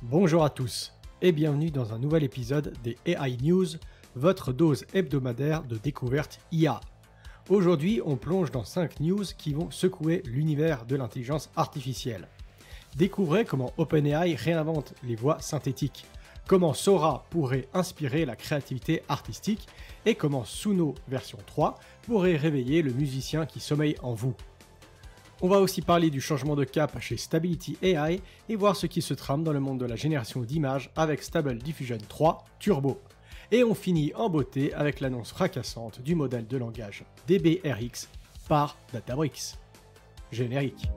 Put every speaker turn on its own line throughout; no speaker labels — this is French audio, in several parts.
Bonjour à tous et bienvenue dans un nouvel épisode des AI News, votre dose hebdomadaire de découverte IA. Aujourd'hui, on plonge dans 5 news qui vont secouer l'univers de l'intelligence artificielle. Découvrez comment OpenAI réinvente les voix synthétiques, comment Sora pourrait inspirer la créativité artistique et comment Suno version 3 pourrait réveiller le musicien qui sommeille en vous. On va aussi parler du changement de cap chez Stability AI et voir ce qui se trame dans le monde de la génération d'images avec Stable Diffusion 3 Turbo. Et on finit en beauté avec l'annonce fracassante du modèle de langage DBRX par Databricks. Générique.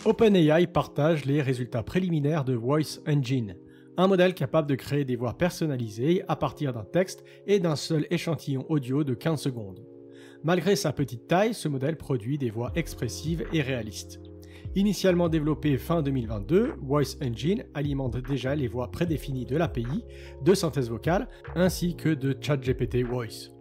OpenAI partage les résultats préliminaires de Voice Engine, un modèle capable de créer des voix personnalisées à partir d'un texte et d'un seul échantillon audio de 15 secondes. Malgré sa petite taille, ce modèle produit des voix expressives et réalistes. Initialement développé fin 2022, Voice Engine alimente déjà les voix prédéfinies de l'API, de synthèse vocale, ainsi que de ChatGPT Voice.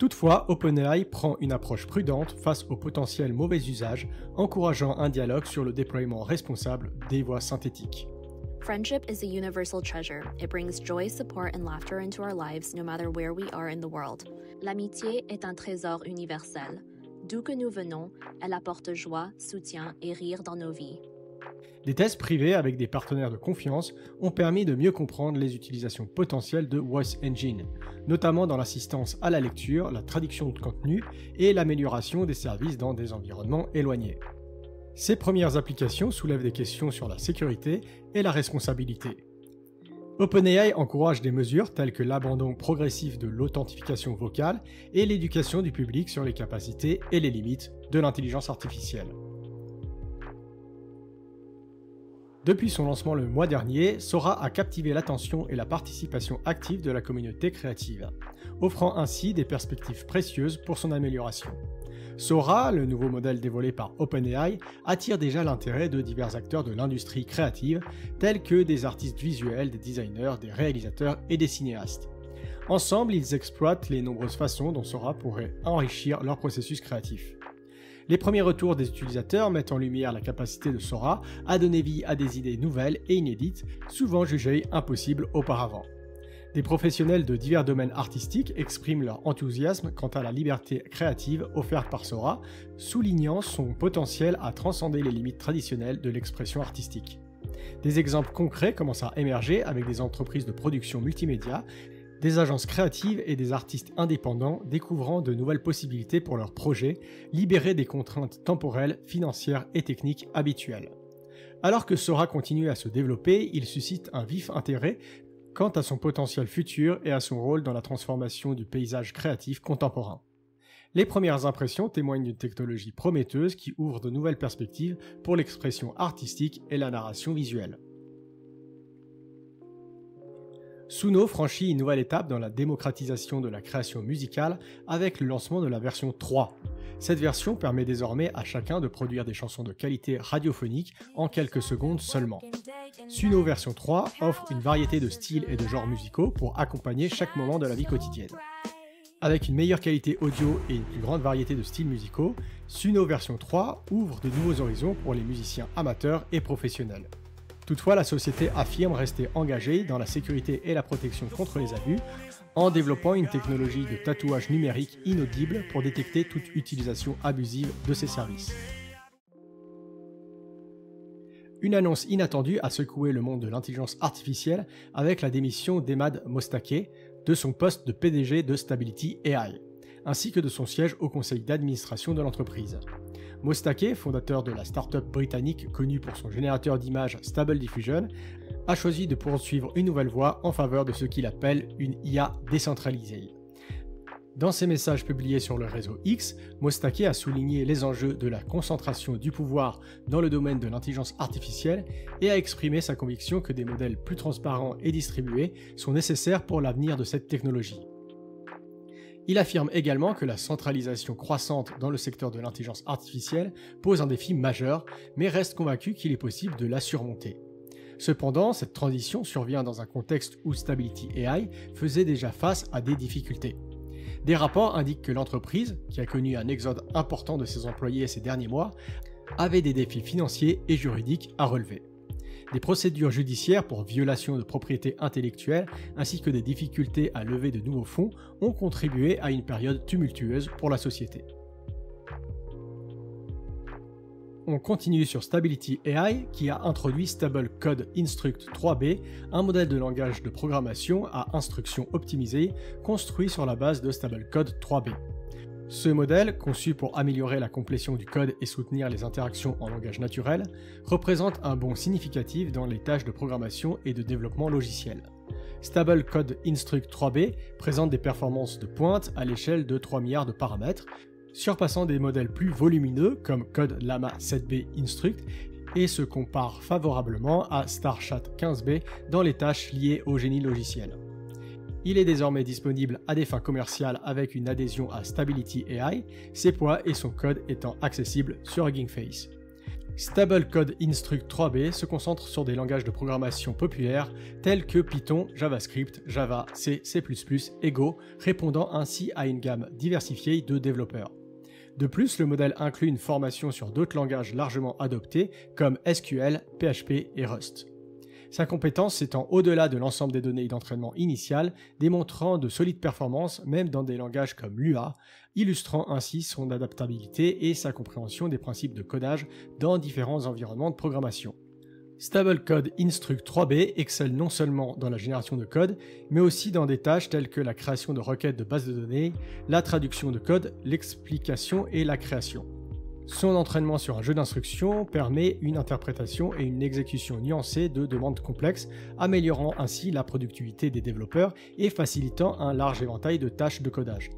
Toutefois, OpenAI prend une approche prudente face au potentiel mauvais usage, encourageant un dialogue sur le déploiement responsable des voix synthétiques.
Friendship is a universal treasure. It brings joy, support, and laughter into our lives no matter where we are in the world. L'amitié est un trésor universel. D'où que nous venons, elle apporte joie, soutien et rire dans nos vies.
Des tests privés avec des partenaires de confiance ont permis de mieux comprendre les utilisations potentielles de Voice Engine, notamment dans l'assistance à la lecture, la traduction de contenu et l'amélioration des services dans des environnements éloignés. Ces premières applications soulèvent des questions sur la sécurité et la responsabilité. OpenAI encourage des mesures telles que l'abandon progressif de l'authentification vocale et l'éducation du public sur les capacités et les limites de l'intelligence artificielle. Depuis son lancement le mois dernier, Sora a captivé l'attention et la participation active de la communauté créative, offrant ainsi des perspectives précieuses pour son amélioration. Sora, le nouveau modèle dévoilé par OpenAI, attire déjà l'intérêt de divers acteurs de l'industrie créative, tels que des artistes visuels, des designers, des réalisateurs et des cinéastes. Ensemble, ils exploitent les nombreuses façons dont Sora pourrait enrichir leur processus créatif. Les premiers retours des utilisateurs mettent en lumière la capacité de Sora à donner vie à des idées nouvelles et inédites, souvent jugées impossibles auparavant. Des professionnels de divers domaines artistiques expriment leur enthousiasme quant à la liberté créative offerte par Sora, soulignant son potentiel à transcender les limites traditionnelles de l'expression artistique. Des exemples concrets commencent à émerger avec des entreprises de production multimédia, des agences créatives et des artistes indépendants découvrant de nouvelles possibilités pour leurs projets, libérés des contraintes temporelles, financières et techniques habituelles. Alors que Sora continue à se développer, il suscite un vif intérêt quant à son potentiel futur et à son rôle dans la transformation du paysage créatif contemporain. Les premières impressions témoignent d'une technologie prometteuse qui ouvre de nouvelles perspectives pour l'expression artistique et la narration visuelle. Suno franchit une nouvelle étape dans la démocratisation de la création musicale avec le lancement de la version 3. Cette version permet désormais à chacun de produire des chansons de qualité radiophonique en quelques secondes seulement. Suno version 3 offre une variété de styles et de genres musicaux pour accompagner chaque moment de la vie quotidienne. Avec une meilleure qualité audio et une plus grande variété de styles musicaux, Suno version 3 ouvre de nouveaux horizons pour les musiciens amateurs et professionnels. Toutefois, la société affirme rester engagée dans la sécurité et la protection contre les abus en développant une technologie de tatouage numérique inaudible pour détecter toute utilisation abusive de ces services. Une annonce inattendue a secoué le monde de l'intelligence artificielle avec la démission d'Emad Mostaqueh de son poste de PDG de Stability AI, ainsi que de son siège au conseil d'administration de l'entreprise. Mostaqueh, fondateur de la start-up britannique connue pour son générateur d'images Stable Diffusion, a choisi de poursuivre une nouvelle voie en faveur de ce qu'il appelle une IA décentralisée. Dans ses messages publiés sur le réseau X, Mostaqueh a souligné les enjeux de la concentration du pouvoir dans le domaine de l'intelligence artificielle et a exprimé sa conviction que des modèles plus transparents et distribués sont nécessaires pour l'avenir de cette technologie. Il affirme également que la centralisation croissante dans le secteur de l'intelligence artificielle pose un défi majeur, mais reste convaincu qu'il est possible de la surmonter. Cependant, cette transition survient dans un contexte où Stability AI faisait déjà face à des difficultés. Des rapports indiquent que l'entreprise, qui a connu un exode important de ses employés ces derniers mois, avait des défis financiers et juridiques à relever. Des procédures judiciaires pour violation de propriété intellectuelle ainsi que des difficultés à lever de nouveaux fonds ont contribué à une période tumultueuse pour la société. On continue sur Stability AI qui a introduit Stable Code Instruct 3B, un modèle de langage de programmation à instructions optimisées construit sur la base de Stable Code 3B. Ce modèle, conçu pour améliorer la complétion du code et soutenir les interactions en langage naturel, représente un bond significatif dans les tâches de programmation et de développement logiciel. Stable Code Instruct 3B présente des performances de pointe à l'échelle de 3 milliards de paramètres, surpassant des modèles plus volumineux comme Code Llama 7B Instruct et se compare favorablement à StarChat 15B dans les tâches liées au génie logiciel. Il est désormais disponible à des fins commerciales avec une adhésion à Stability AI, ses poids et son code étant accessibles sur Hugging Face. Stable Code Instruct 3B se concentre sur des langages de programmation populaires tels que Python, JavaScript, Java, C, C++ et Go, répondant ainsi à une gamme diversifiée de développeurs. De plus, le modèle inclut une formation sur d'autres langages largement adoptés comme SQL, PHP et Rust. Sa compétence s'étend au-delà de l'ensemble des données d'entraînement initiales, démontrant de solides performances même dans des langages comme Lua, illustrant ainsi son adaptabilité et sa compréhension des principes de codage dans différents environnements de programmation. Stable Code Instruct 3B excelle non seulement dans la génération de code, mais aussi dans des tâches telles que la création de requêtes de bases de données, la traduction de code, l'explication et la création. Son entraînement sur un jeu d'instructions permet une interprétation et une exécution nuancée de demandes complexes, améliorant ainsi la productivité des développeurs et facilitant un large éventail de tâches de codage.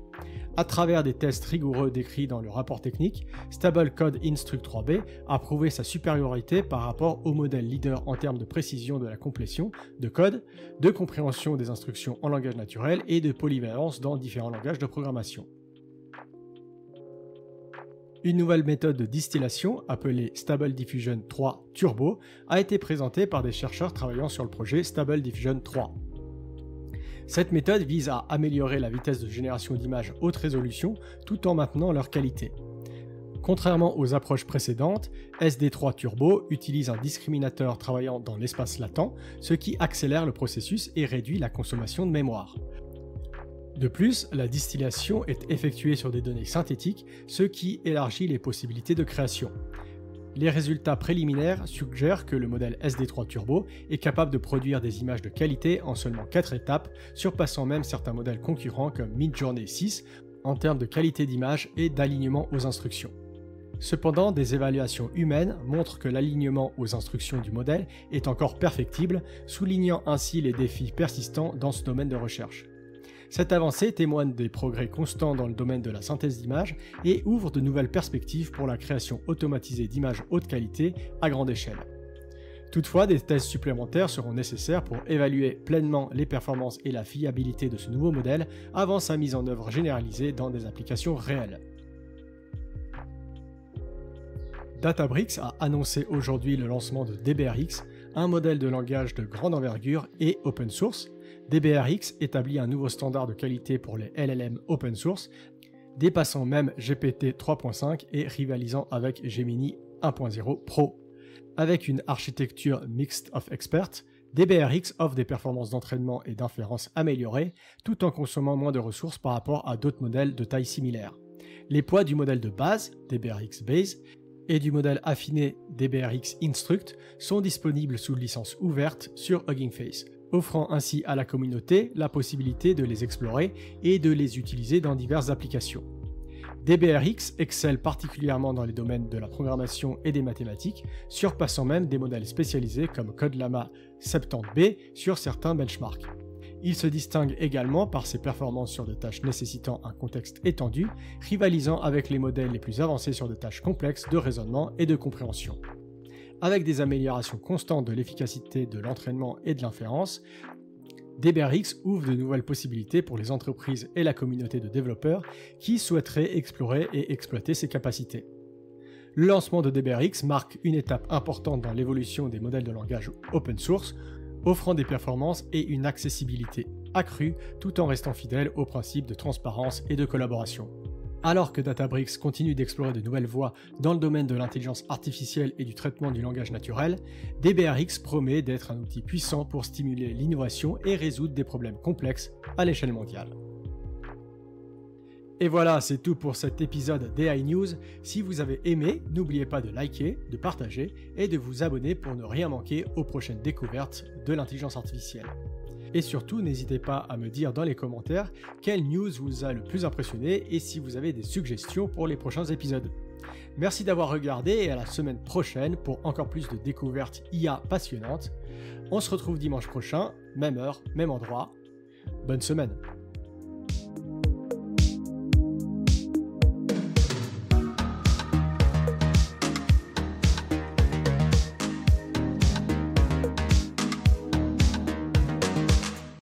À travers des tests rigoureux décrits dans le rapport technique, Stable Code Instruct 3B a prouvé sa supériorité par rapport au modèle leader en termes de précision de la complétion de code, de compréhension des instructions en langage naturel et de polyvalence dans différents langages de programmation. Une nouvelle méthode de distillation, appelée Stable Diffusion 3 Turbo, a été présentée par des chercheurs travaillant sur le projet Stable Diffusion 3. Cette méthode vise à améliorer la vitesse de génération d'images haute résolution tout en maintenant leur qualité. Contrairement aux approches précédentes, SD3 Turbo utilise un discriminateur travaillant dans l'espace latent, ce qui accélère le processus et réduit la consommation de mémoire. De plus, la distillation est effectuée sur des données synthétiques, ce qui élargit les possibilités de création. Les résultats préliminaires suggèrent que le modèle SD3 Turbo est capable de produire des images de qualité en seulement 4 étapes, surpassant même certains modèles concurrents comme Midjourney 6 en termes de qualité d'image et d'alignement aux instructions. Cependant, des évaluations humaines montrent que l'alignement aux instructions du modèle est encore perfectible, soulignant ainsi les défis persistants dans ce domaine de recherche. Cette avancée témoigne des progrès constants dans le domaine de la synthèse d'images et ouvre de nouvelles perspectives pour la création automatisée d'images haute qualité à grande échelle. Toutefois, des tests supplémentaires seront nécessaires pour évaluer pleinement les performances et la fiabilité de ce nouveau modèle avant sa mise en œuvre généralisée dans des applications réelles. Databricks a annoncé aujourd'hui le lancement de DBRX, un modèle de langage de grande envergure et open source. DBRX établit un nouveau standard de qualité pour les LLM open source, dépassant même GPT 3.5 et rivalisant avec Gemini 1.0 Pro. Avec une architecture Mixed of Experts, DBRX offre des performances d'entraînement et d'inférence améliorées, tout en consommant moins de ressources par rapport à d'autres modèles de taille similaire. Les poids du modèle de base, DBRX Base, et du modèle affiné DBRX Instruct sont disponibles sous licence ouverte sur Hugging Face, offrant ainsi à la communauté la possibilité de les explorer et de les utiliser dans diverses applications. DBRX excelle particulièrement dans les domaines de la programmation et des mathématiques, surpassant même des modèles spécialisés comme Code Llama 70B sur certains benchmarks. Il se distingue également par ses performances sur des tâches nécessitant un contexte étendu, rivalisant avec les modèles les plus avancés sur des tâches complexes de raisonnement et de compréhension. Avec des améliorations constantes de l'efficacité de l'entraînement et de l'inférence, DBRX ouvre de nouvelles possibilités pour les entreprises et la communauté de développeurs qui souhaiteraient explorer et exploiter ses capacités. Le lancement de DBRX marque une étape importante dans l'évolution des modèles de langage open source, offrant des performances et une accessibilité accrue tout en restant fidèle aux principes de transparence et de collaboration. Alors que Databricks continue d'explorer de nouvelles voies dans le domaine de l'intelligence artificielle et du traitement du langage naturel, DBRX promet d'être un outil puissant pour stimuler l'innovation et résoudre des problèmes complexes à l'échelle mondiale. Et voilà, c'est tout pour cet épisode d'AI News. Si vous avez aimé, n'oubliez pas de liker, de partager et de vous abonner pour ne rien manquer aux prochaines découvertes de l'intelligence artificielle. Et surtout, n'hésitez pas à me dire dans les commentaires quelle news vous a le plus impressionné et si vous avez des suggestions pour les prochains épisodes. Merci d'avoir regardé et à la semaine prochaine pour encore plus de découvertes IA passionnantes. On se retrouve dimanche prochain, même heure, même endroit. Bonne semaine!